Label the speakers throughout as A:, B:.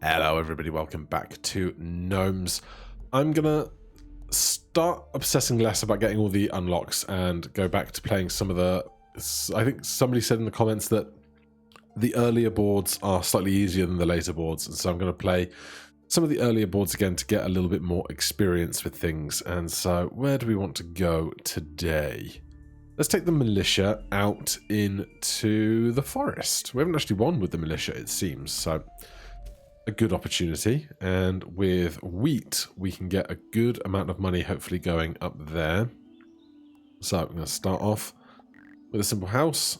A: Hello everybody, welcome back to Gnomes. I'm gonna start obsessing less about getting all the unlocks and go back to playing some of the... I think somebody said in the comments that the earlier boards are slightly easier than the later boards, and so I'm going to play some of the earlier boards again to get a little bit more experience with things. And so where do we want to go today? Let's take the Militia out into the forest. We haven't actually won with the Militia, it seems, so a good opportunity. And with wheat, we can get a good amount of money hopefully going up there. So I'm going to start off with a simple house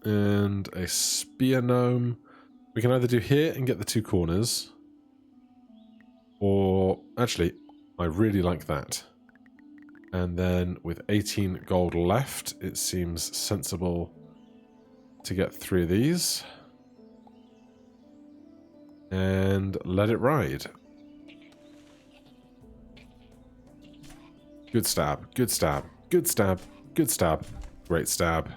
A: and a spear gnome. We can either do here and get the two corners, or actually, I really like that. And then with 18 gold left, it seems sensible to get 3 of these and let it ride. Good stab, good stab, good stab, good stab, great stab.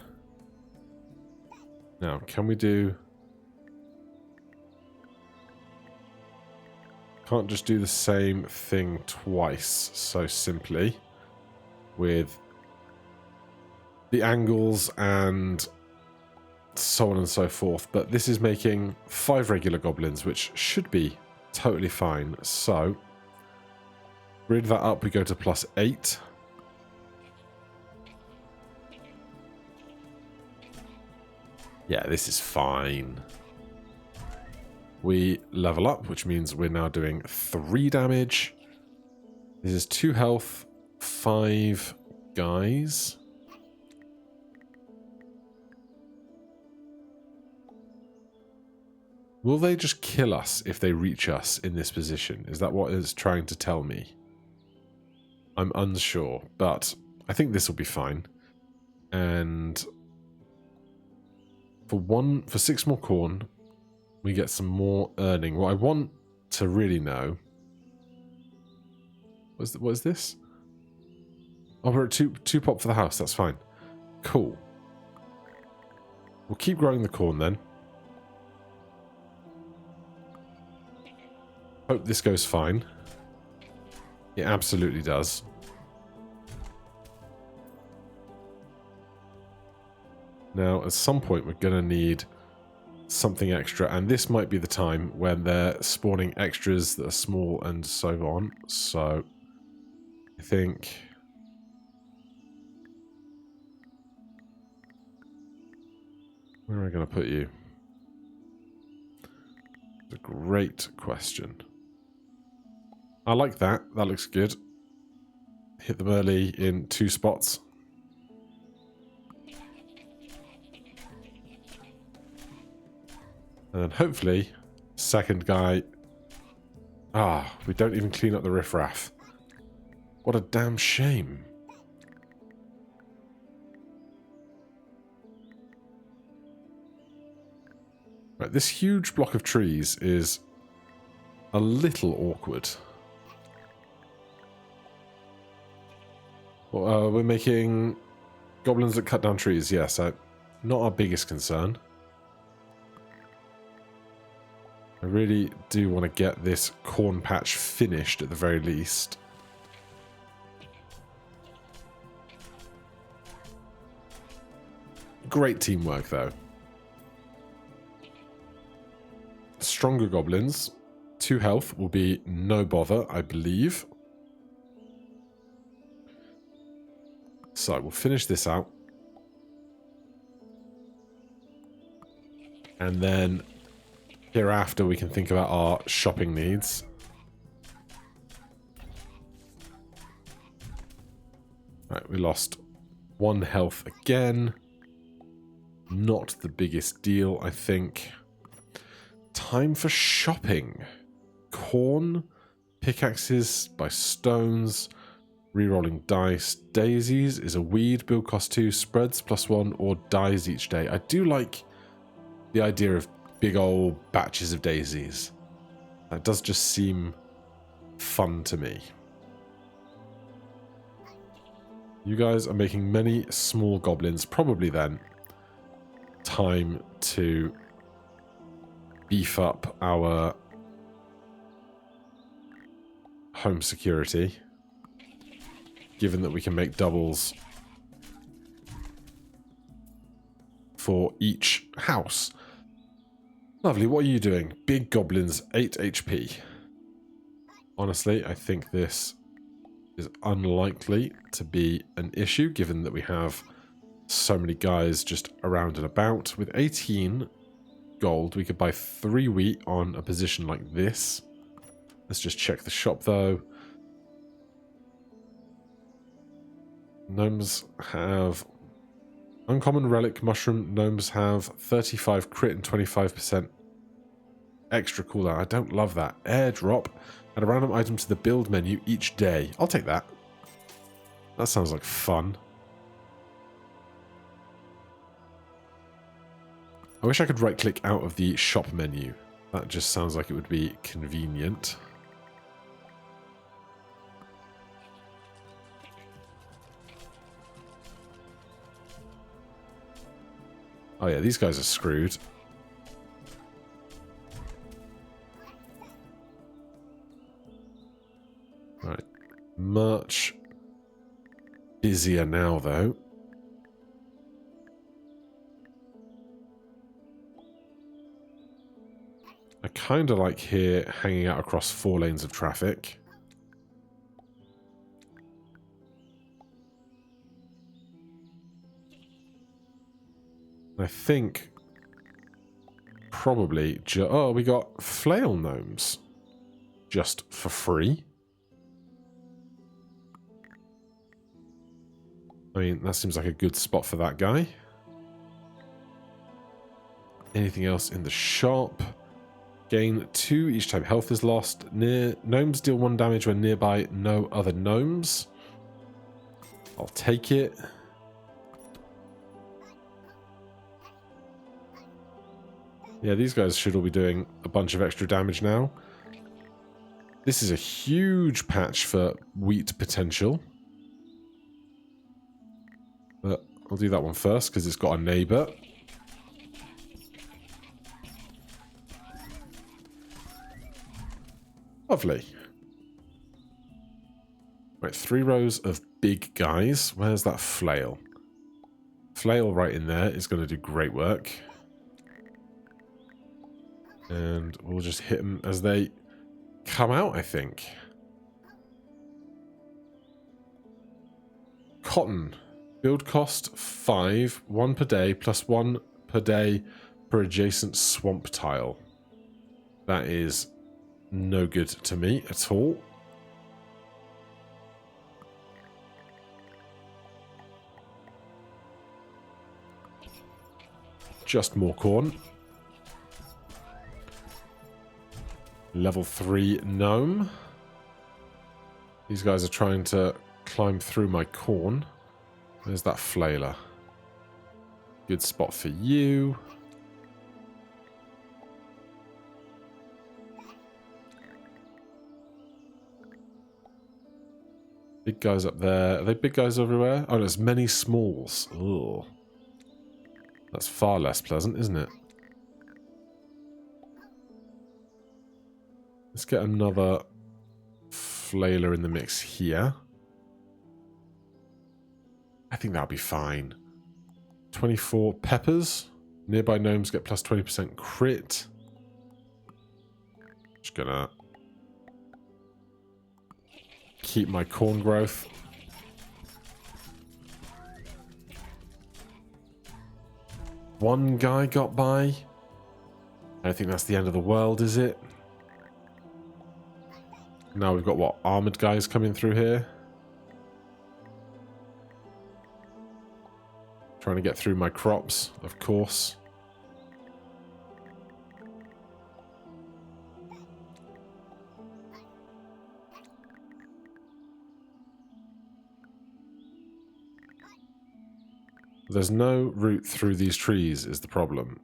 A: Now, can we do... Can't just do the same thing twice so simply with the angles and so on and so forth, but this is making 5 regular goblins, which should be totally fine. So read that up, we go to +8. Yeah, this is fine. We level up, which means we're now doing 3 damage. This is 2 health, 5 guys. Will they just kill us if they reach us in this position? Is that what it's trying to tell me? I'm unsure, but I think this will be fine. And for 6 more corn, we get some more earning. What I want to really know... What is this? Oh, we're at 2 pop for the house. That's fine. Cool. We'll keep growing the corn then. Hope this goes fine. It absolutely does. Now, at some point, we're going to need something extra, and this might be the time when they're spawning extras that are small and so on. So, I think... Where am I going to put you? It's a great question. I like that. That looks good. Hit them early in 2 spots. And then hopefully, second guy... Ah, we don't even clean up the riffraff. What a damn shame. Right, this huge block of trees is a little awkward. Well, we're making goblins that cut down trees, yes. Not our biggest concern. I really do want to get this corn patch finished at the very least. Great teamwork, though. Stronger goblins. 2 health will be no bother, I believe. So we'll finish this out. And then hereafter we can think about our shopping needs. Right, we lost 1 health again. Not the biggest deal, I think. Time for shopping. Corn, pickaxes by stones, rerolling dice. Daisies is a weed, build cost 2, spreads +1, or dies each day. I do like the idea of big old batches of daisies. That does just seem fun to me. You guys are making many small goblins. Probably then time to beef up our home security, given that we can make doubles for each house. Lovely. What are you doing? Big goblins, 8 HP. Honestly, I think this is unlikely to be an issue, given that we have so many guys just around and about. With 18 gold, we could buy 3 wheat on a position like this. Let's just check the shop, though. Gnomes have uncommon relic mushroom. Gnomes have 35 crit and 25% extra cooldown. I don't love that. Airdrop and a random item to the build menu each day. I'll take that. That sounds like fun. I wish I could right click out of the shop menu. That just sounds like it would be convenient. Oh yeah, these guys are screwed. Right. Much busier now, though. I kind of like here hanging out across 4 lanes of traffic. I think probably... oh, we got flail gnomes just for free. I mean, that seems like a good spot for that guy. Anything else in the shop? Gain 2 each time health is lost. Gnomes deal 1 damage when nearby no other gnomes. I'll take it. Yeah, these guys should all be doing a bunch of extra damage now. This is a huge patch for wheat potential. But I'll do that one first because it's got a neighbour. Lovely. Right, 3 rows of big guys. Where's that flail? Flail right in there is going to do great work. And we'll just hit them as they come out, I think. Cotton. Build cost 5. 1 per day plus 1 per day per adjacent swamp tile. That is no good to me at all. Just more corn. Level 3 gnome. These guys are trying to climb through my corn. There's that flailer. Good spot for you. Big guys up there. Are they big guys everywhere? Oh, there's many smalls. Ugh. That's far less pleasant, isn't it? Let's get another flailer in the mix here. I think that'll be fine. 24 peppers. Nearby gnomes get plus 20% crit. Just gonna keep my corn growth. One guy got by. I don't think that's the end of the world, is it? Now we've got, what, armored guys coming through here? Trying to get through my crops, of course. There's no route through these trees is the problem.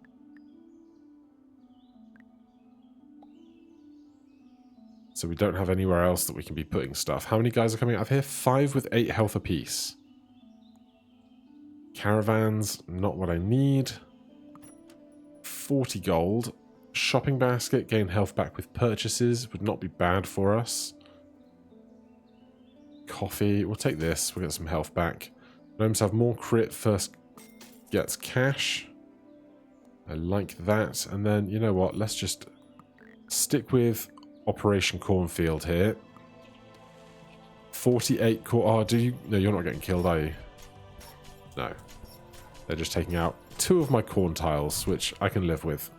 A: So we don't have anywhere else that we can be putting stuff. How many guys are coming out of here? 5 with 8 health apiece. Caravans, not what I need. 40 gold. Shopping basket, gain health back with purchases. Would not be bad for us. coffee. We'll take this. We'll get some health back. Gnomes have more crit. First gets cash. I like that. And then, you know what? Let's just stick with Operation Cornfield here. 48 core. Oh, do you? No, you're not getting killed, are you? No. They're just taking out 2 of my corn tiles, which I can live with.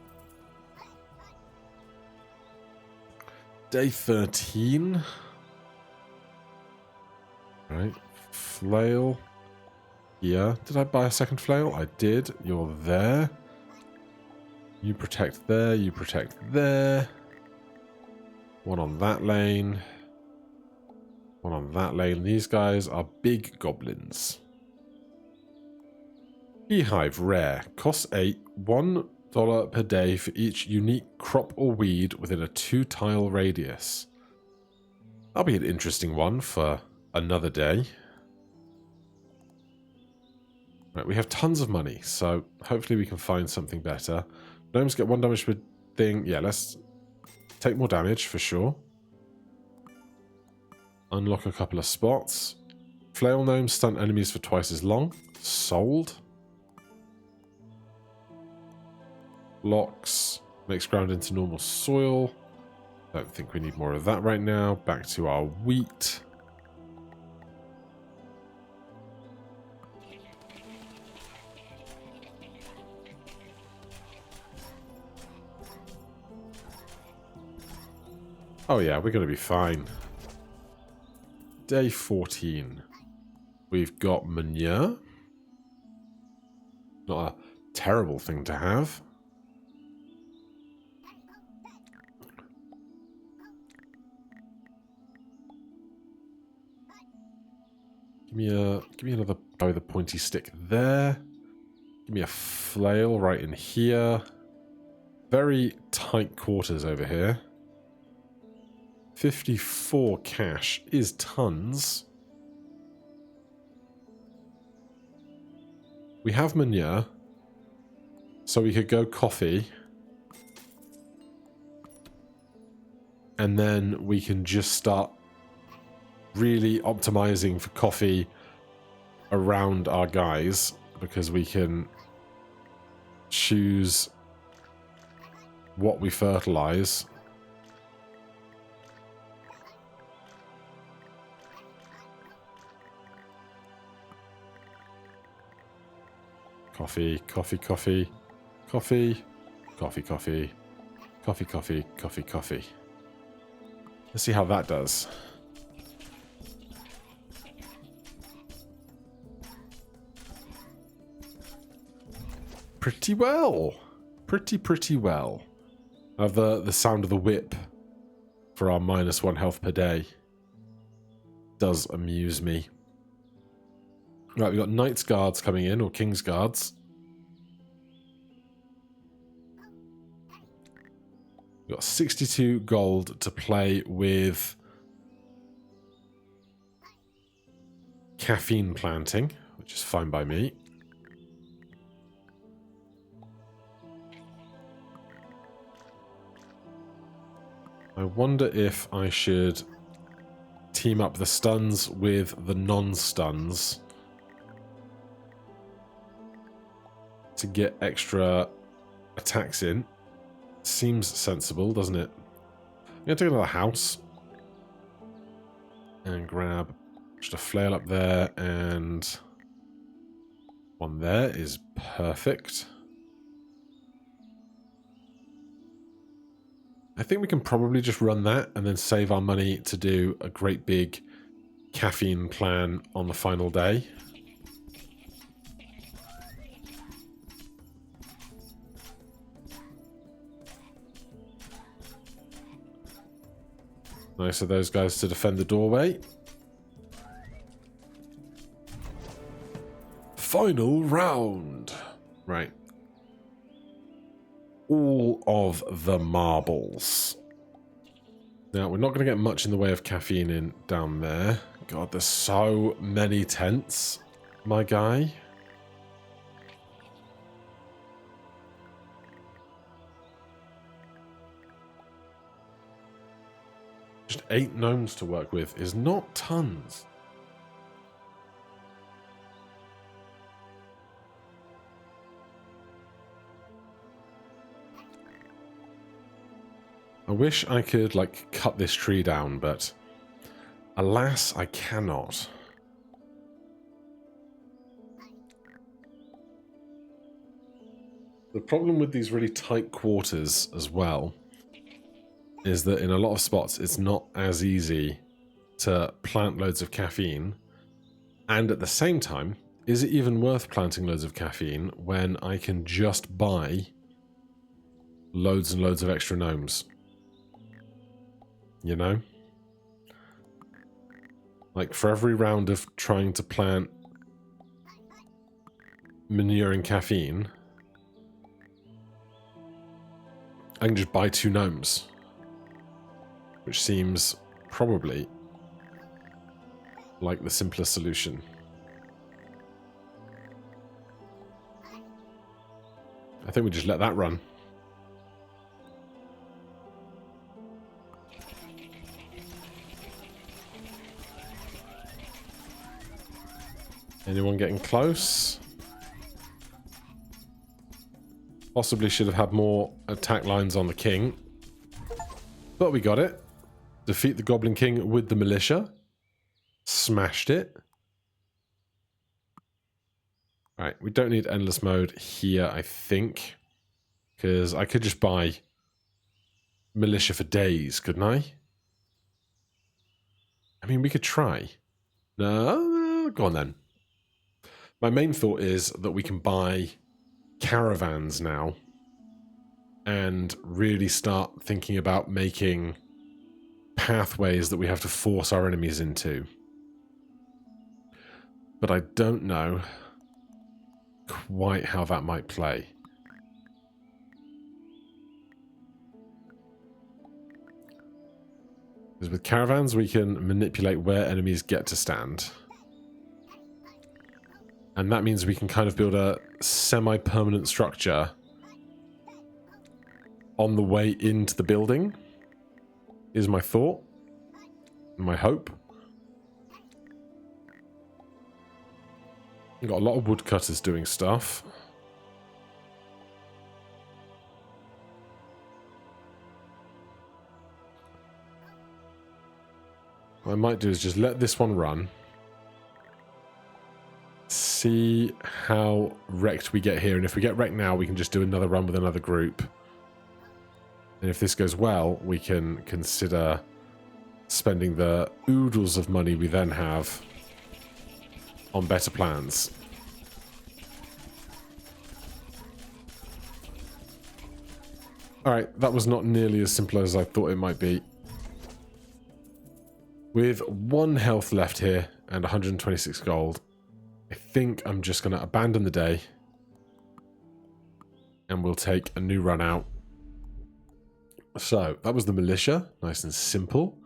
A: Day 13. Right. Flail. Yeah. Did I buy a second flail? I did. You're there. You protect there. You protect there. One on that lane. One on that lane. These guys are big goblins. Beehive rare. Costs 8. $1 per day for each unique crop or weed within a 2-tile radius. That'll be an interesting one for another day. Right, we have tons of money, so hopefully we can find something better. Gnomes get 1 damage per thing. Yeah, let's take more damage for sure. Unlock a couple of spots. Flail gnomes stun enemies for twice as long. Sold. Blocks. Makes ground into normal soil. Don't think we need more of that right now. Back to our wheat. Oh yeah, we're going to be fine. Day 14. We've got manure. Not a terrible thing to have. Give me another bow with a pointy stick there. Give me a flail right in here. Very tight quarters over here. 54 cash is tons. We have manure, so we could go coffee. And then we can just start really optimizing for coffee around our guys, because we can choose what we fertilize. Coffee, coffee, coffee, coffee, coffee, coffee, coffee, coffee, coffee, coffee. Let's see how that does. Pretty well. Pretty well. I have the sound of the whip for our -1 health per day. Does amuse me. Right, we've got Knight's Guards coming in, or King's Guards. We've got 62 gold to play with caffeine planting, which is fine by me. I wonder if I should team up the stuns with the non-stuns to get extra attacks in. Seems sensible, doesn't it? I'm going to take another house and grab just a flail up there, and one there is perfect. I think we can probably just run that and then save our money to do a great big caffeine plan on the final day. Nice of those guys to defend the doorway. Final round. Right. All of the marbles. Now, we're not going to get much in the way of caffeine in down there. God, there's so many tents, my guy. Just 8 gnomes to work with is not tons. I wish I could, like, cut this tree down, but alas, I cannot. The problem with these really tight quarters as well is that in a lot of spots it's not as easy to plant loads of caffeine, and at the same time, is it even worth planting loads of caffeine when I can just buy loads and loads of extra gnomes? You know? Like, for every round of trying to plant manure and caffeine, I can just buy 2 gnomes. Which seems probably like the simplest solution. I think we just let that run. Anyone getting close? Possibly should have had more attack lines on the king. But we got it. Defeat the Goblin King with the Militia. Smashed it. Right, we don't need endless mode here, I think. Because I could just buy Militia for days, couldn't I? I mean, we could try. No, go on then. My main thought is that we can buy caravans now and really start thinking about making pathways that we have to force our enemies into. But I don't know quite how that might play. Because with caravans, we can manipulate where enemies get to stand. And that means we can kind of build a semi-permanent structure on the way into the building, is my thought, my hope. We've got a lot of woodcutters doing stuff. What I might do is just let this one run. See how wrecked we get here. And if we get wrecked now, we can just do another run with another group. And if this goes well, we can consider spending the oodles of money we then have on better plans. Alright, that was not nearly as simple as I thought it might be. With 1 health left here and 126 gold, I think I'm just going to abandon the day and we'll take a new run out. So, that was the Militia. Nice and simple.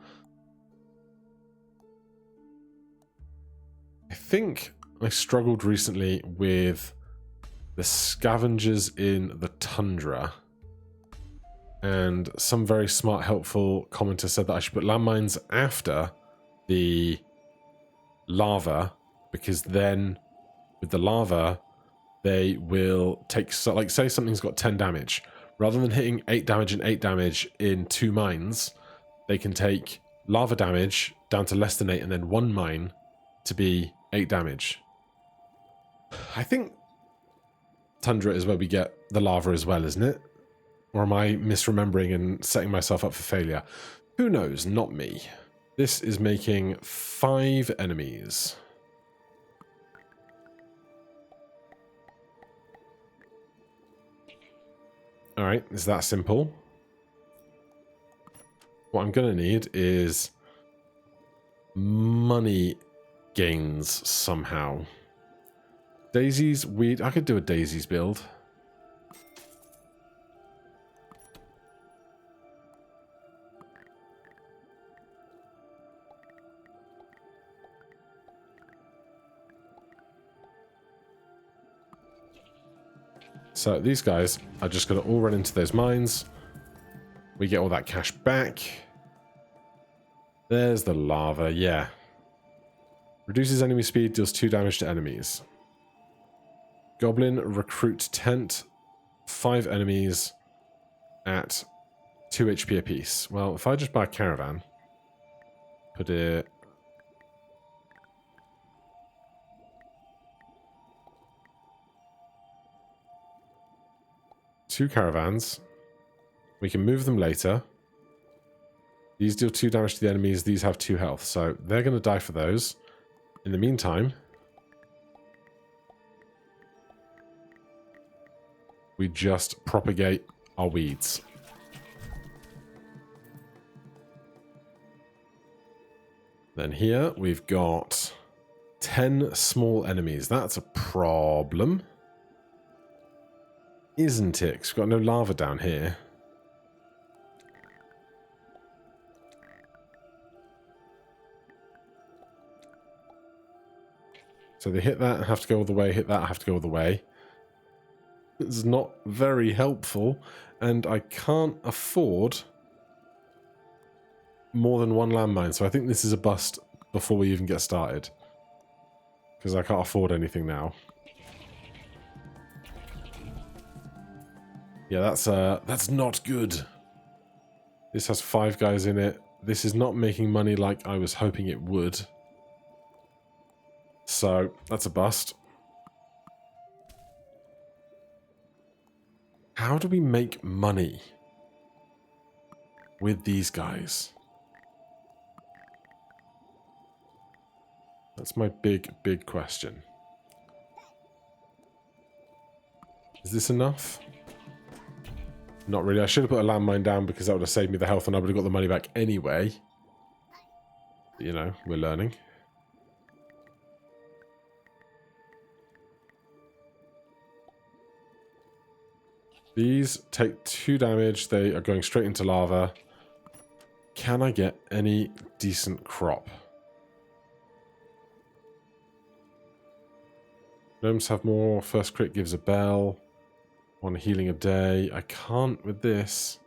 A: I think I struggled recently with the scavengers in the Tundra. And some very smart, helpful commenter said that I should put landmines after the lava, because then with the lava, they will take, so like, say something's got 10 damage. Rather than hitting 8 damage and 8 damage in 2 mines, they can take lava damage down to less than 8 and then 1 mine to be 8 damage. I think Tundra is where we get the lava as well, isn't it? Or am I misremembering and setting myself up for failure? Who knows? Not me. This is making 5 enemies. Alright, it's that simple. What I'm going to need is money gains somehow. Daisies, weed. I could do a daisies build. So these guys are just going to all run into those mines. We get all that cash back. There's the lava, yeah. Reduces enemy speed, deals 2 damage to enemies. Goblin recruit tent. 5 enemies at 2 HP apiece. Well, if I just buy a caravan, put it... Two caravans. We can move them later. These deal 2 damage to the enemies. These have 2 health. So they're going to die for those. In the meantime, we just propagate our weeds. Then here we've got 10 small enemies. That's a problem, isn't it? 'Cause we've got no lava down here. So they hit that, have to go all the way, hit that, have to go all the way. It's not very helpful, and I can't afford more than 1 landmine, so I think this is a bust before we even get started. Because I can't afford anything now. Yeah, that's not good. This has 5 guys in it. This is not making money like I was hoping it would. So, that's a bust. How do we make money with these guys? That's my big, big question. Is this enough? Not really. I should have put a landmine down because that would have saved me the health and I would have got the money back anyway. But, you know, we're learning. These take 2 damage. They are going straight into lava. Can I get any decent crop? Gnomes have more. First crit gives a bell. 1 healing a day. I can't with this.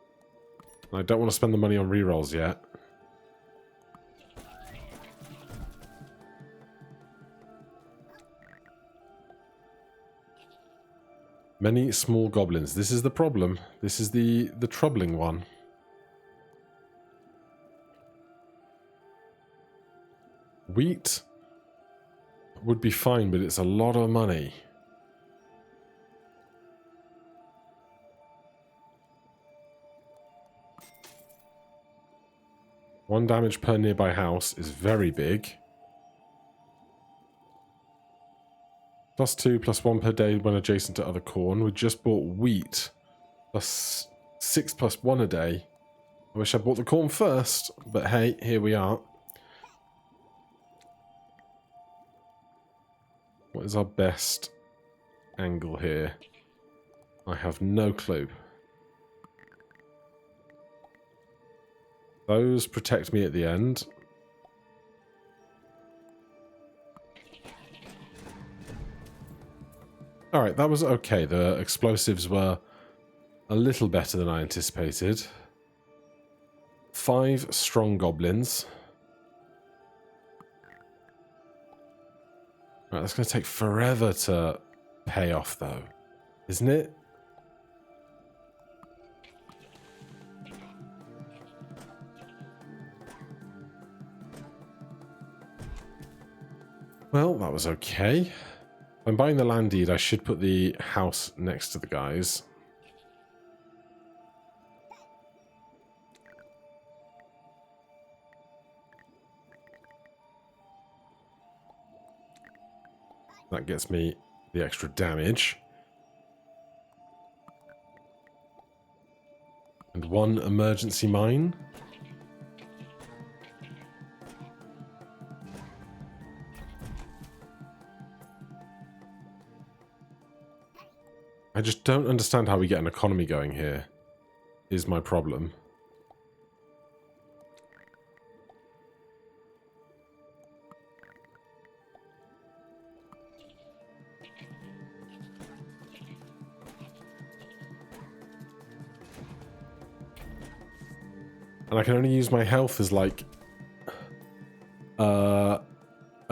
A: And I don't want to spend the money on rerolls yet. Many small goblins. This is the problem. This is the troubling one. Wheat would be fine, but it's a lot of money. One damage per nearby house is very big. +2, +1 per day when adjacent to other corn. We just bought wheat. +6, +1 a day. I wish I bought the corn first, but hey, here we are. What is our best angle here? I have no clue. Those protect me at the end. Alright, that was okay. The explosives were a little better than I anticipated. 5 strong goblins. Right, that's going to take forever to pay off, though. Isn't it? Well, that was okay. I'm buying the land deed. I should put the house next to the guys. That gets me the extra damage. And 1 emergency mine. I just don't understand how we get an economy going here, is my problem. And I can only use my health as like a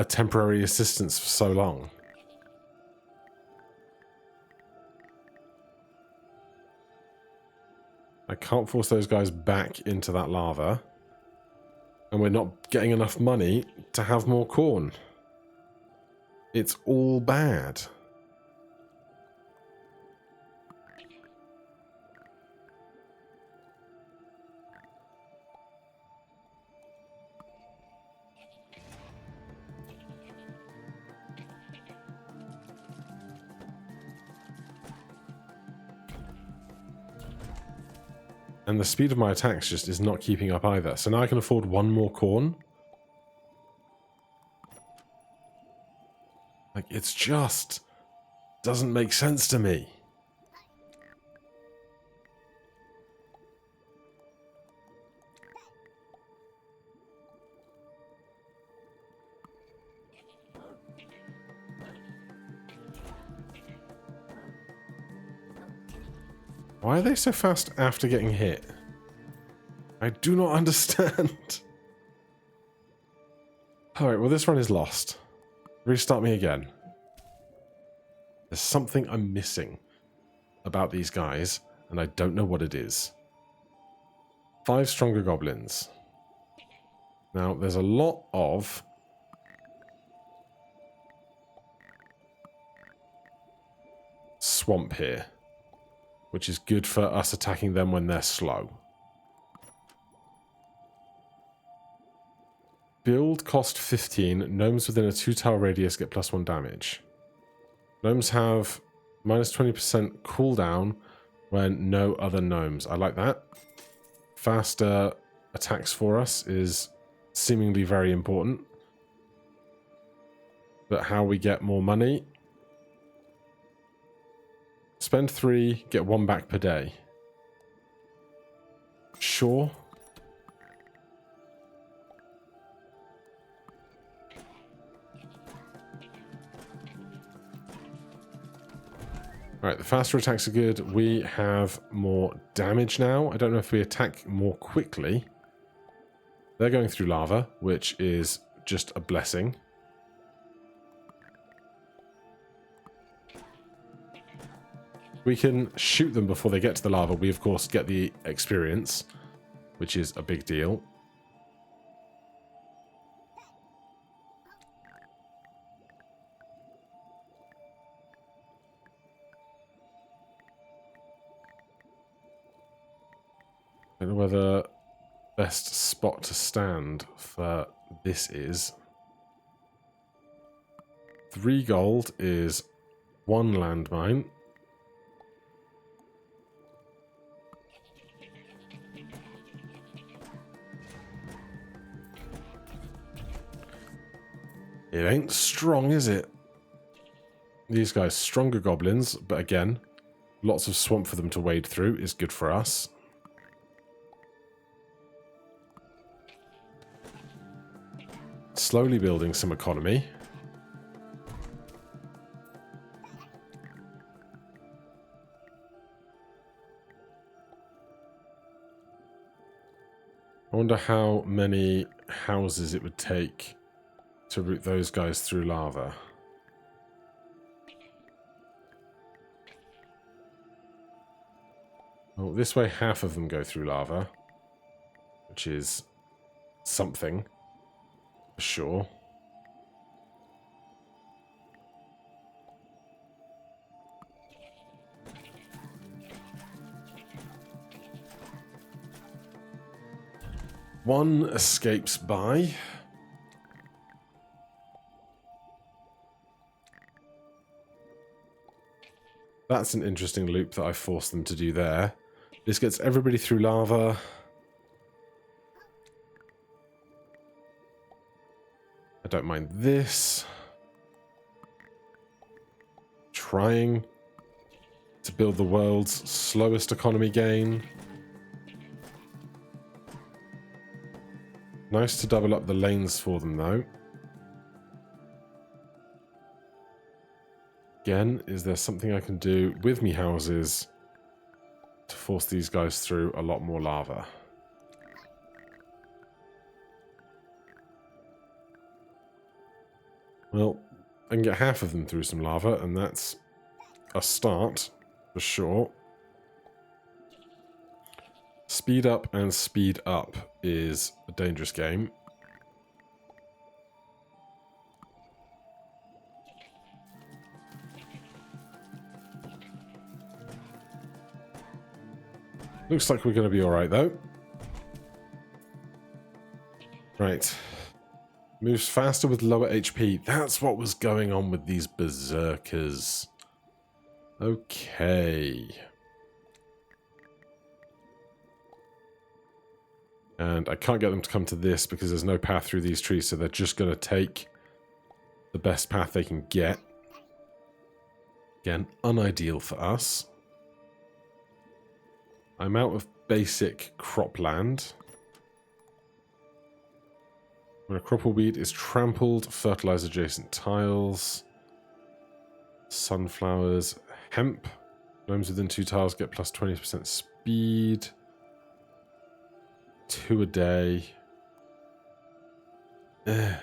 A: temporary assistance for so long. I I can't force those guys back into that lava. And we're not getting enough money to have more corn. It's all bad. And the speed of my attacks just is not keeping up either. So now I can afford one more corn. Like, it's just doesn't make sense to me. Why are they so fast after getting hit? I do not understand. Alright, well this run is lost. Restart me again. There's something I'm missing about these guys, and I don't know what it is. 5 stronger goblins. Now, there's a lot of swamp here, which is good for us attacking them when they're slow. Build cost 15. Gnomes within a 2-tile radius get +1 damage. Gnomes have -20% cooldown when no other gnomes. I like that. Faster attacks for us is seemingly very important. But how we get more money? Spend 3, get 1 back per day. Sure. Alright, the faster attacks are good. We have more damage now. I don't know if we attack more quickly. They're going through lava, which is just a blessing. We can shoot them before they get to the lava. We, of course, get the experience, which is a big deal. I don't know whether best spot to stand for this is. 3 gold is 1 landmine. It ain't strong, is it? These guys, stronger goblins, but again, lots of swamp for them to wade through is good for us. Slowly building some economy. I wonder how many houses it would take to route those guys through lava. Well, this way half of them go through lava, which is something, for sure. One escapes by. That's an interesting loop that I forced them to do there. This gets everybody through lava. I don't mind this. Trying to build the world's slowest economy gain. Nice to double up the lanes for them, though. Again, is there something I can do with me houses to force these guys through a lot more lava? Well, I can get half of them through some lava, and that's a start, for sure. speed up and speed up is a dangerous game. Looks like we're going to be alright, though. Right. Moves faster with lower HP. That's what was going on with these berserkers. Okay. And I can't get them to come to this because there's no path through these trees, so they're just going to take the best path they can get. Again, unideal for us. I'm out of basic cropland. When a crop or weed is trampled, fertilize adjacent tiles. Sunflowers, hemp. Gnomes within 2 tiles get plus 20% speed. 2 a day. I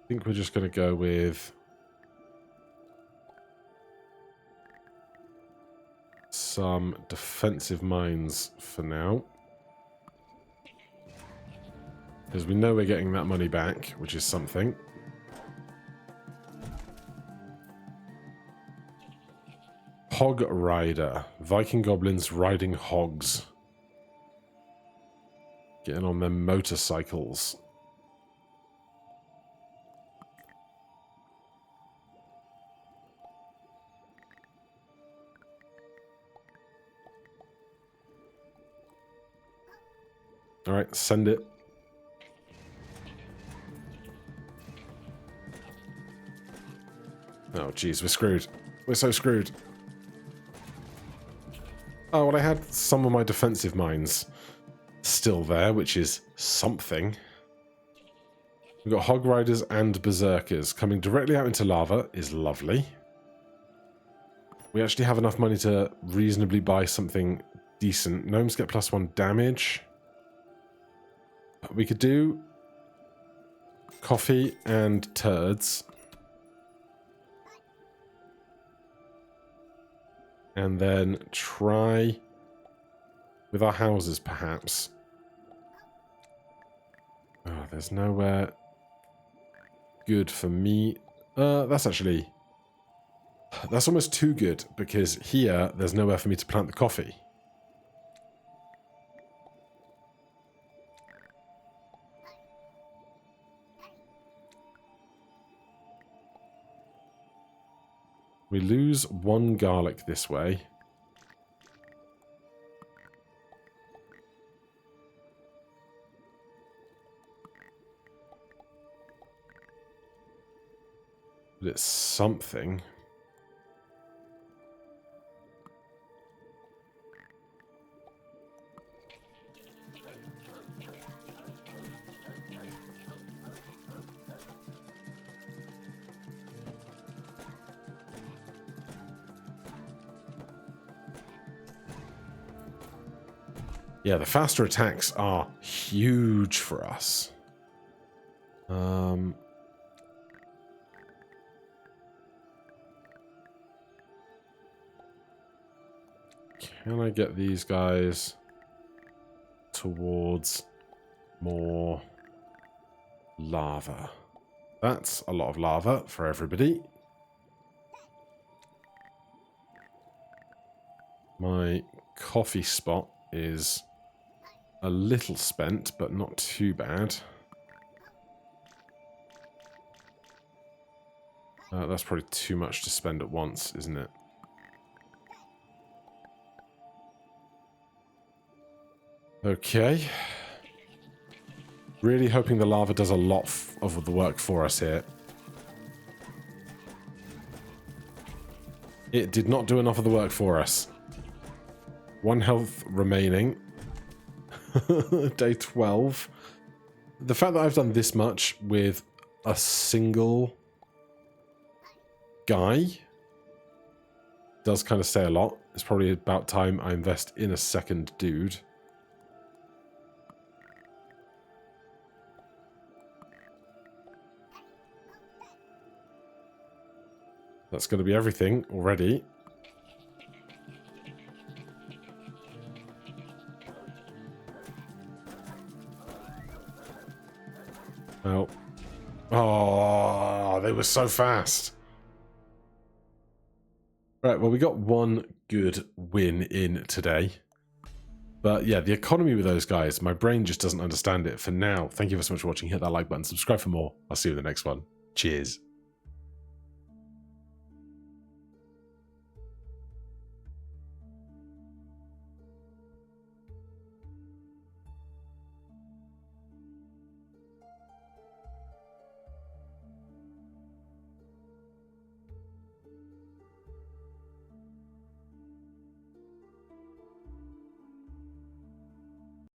A: think we're just going to go with some defensive mines for now. Because we know we're getting that money back, which is something. Hog rider. Viking goblins riding hogs. Getting on their motorcycles. Alright, send it. Oh, jeez, we're screwed. We're so screwed. Oh, well, I had some of my defensive mines still there, which is something. We've got hog riders and berserkers coming directly out into lava is lovely. We actually have enough money to reasonably buy something decent. Gnomes get +1 damage. We could do coffee and turds. And then try with our houses, perhaps. Oh, there's nowhere good for me. That's almost too good, because here, there's nowhere for me to plant the coffee. We lose 1 garlic this way. But it's something. Yeah, the faster attacks are huge for us. Can I get these guys towards more lava? That's a lot of lava for everybody. My coffee spot is a little spent, but not too bad. That's probably too much to spend at once, isn't it? Okay. Really hoping the lava does a lot of the work for us here. It did not do enough of the work for us. 1 health remaining. Day 12. The fact that I've done this much with a single guy does kind of say a lot. It's probably about time I invest in a second dude. That's going to be everything already. Well. Oh, they were so fast. Right, well, we got one good win in today. But yeah, the economy with those guys, my brain just doesn't understand it. For now, thank you so much for watching. Hit that like button, subscribe for more. I'll see you in the next one. Cheers.